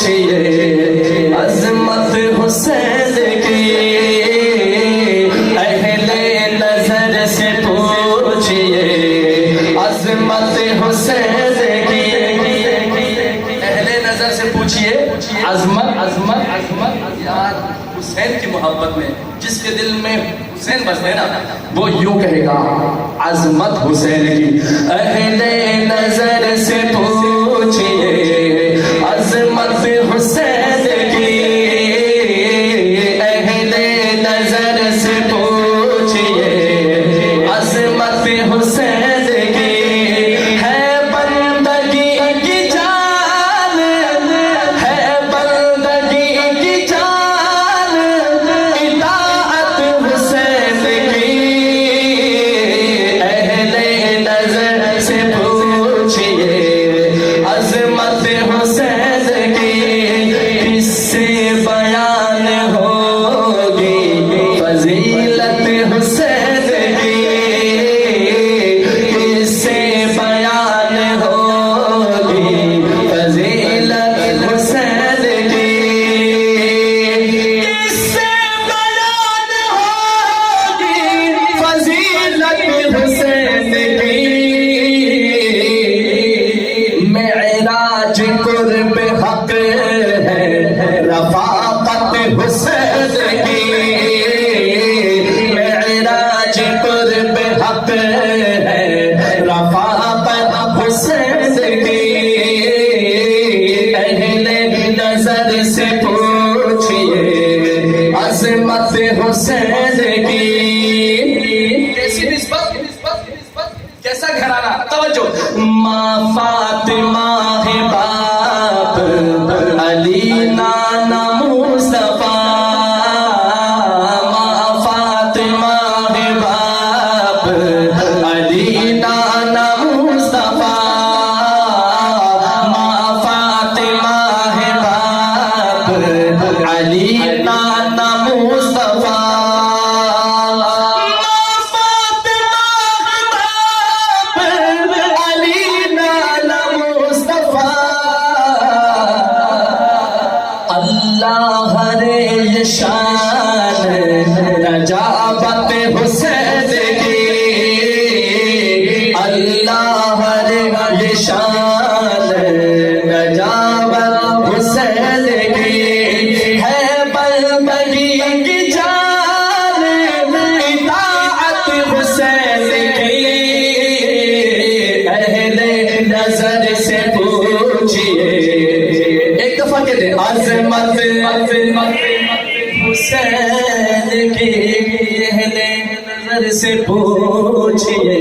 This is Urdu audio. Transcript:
پوچھئے عظمت حسین کی، اہل نظر سے پوچھئے عظمت حسین کی، اہل نظر سے پوچھئے عظمت یار حسین کی محبت میں جس کے دل میں حسین بستے ہیں نا وہ یوں کہے گا عظمت حسین کی، اہل نظر سے پوچھئے عظمت حسین کی، اہل نظر سے پوچھئے عظمت حسین کی، ہے بندگی کی جان، ہے بندگی کی جان اطاعت حسین کی، اہل نظر سے پوچھئے عظمت حسین کی، کس سے بیان ہوگی فضیلت حسین کی، کس سے بیان ہوگی فضیلت حسین کی، کس سے بیان ہوگی فضیلت حسین کی، معراج قرب حق ہے رفاقت حسین کی، معراج قرب حق ہے رفاقت حسین کی، اہل نظر سے پوچھئے عظمت حسین کی، کیسی نسبت کیسا گھرانہ، توجہ، ماں فاطمہ ہے باپ علی نانا مصطفیٰ، ماں فاطمہ ہے باپ علی نانا مصطفیٰ، ماں فاطمہ ہے باپ علی نانا مصطفیٰ، اللہ رے یہ شان نجابت حسین کی، اللہ رے یہ شان نجابت حسین کی، ہے بندگی کی جان اطاعت حسین کی، اہل نظر سے پوچھئے ایک دفعہ کہتے ہیں عظمت حسین کی، اہل نظر سے پوچھئے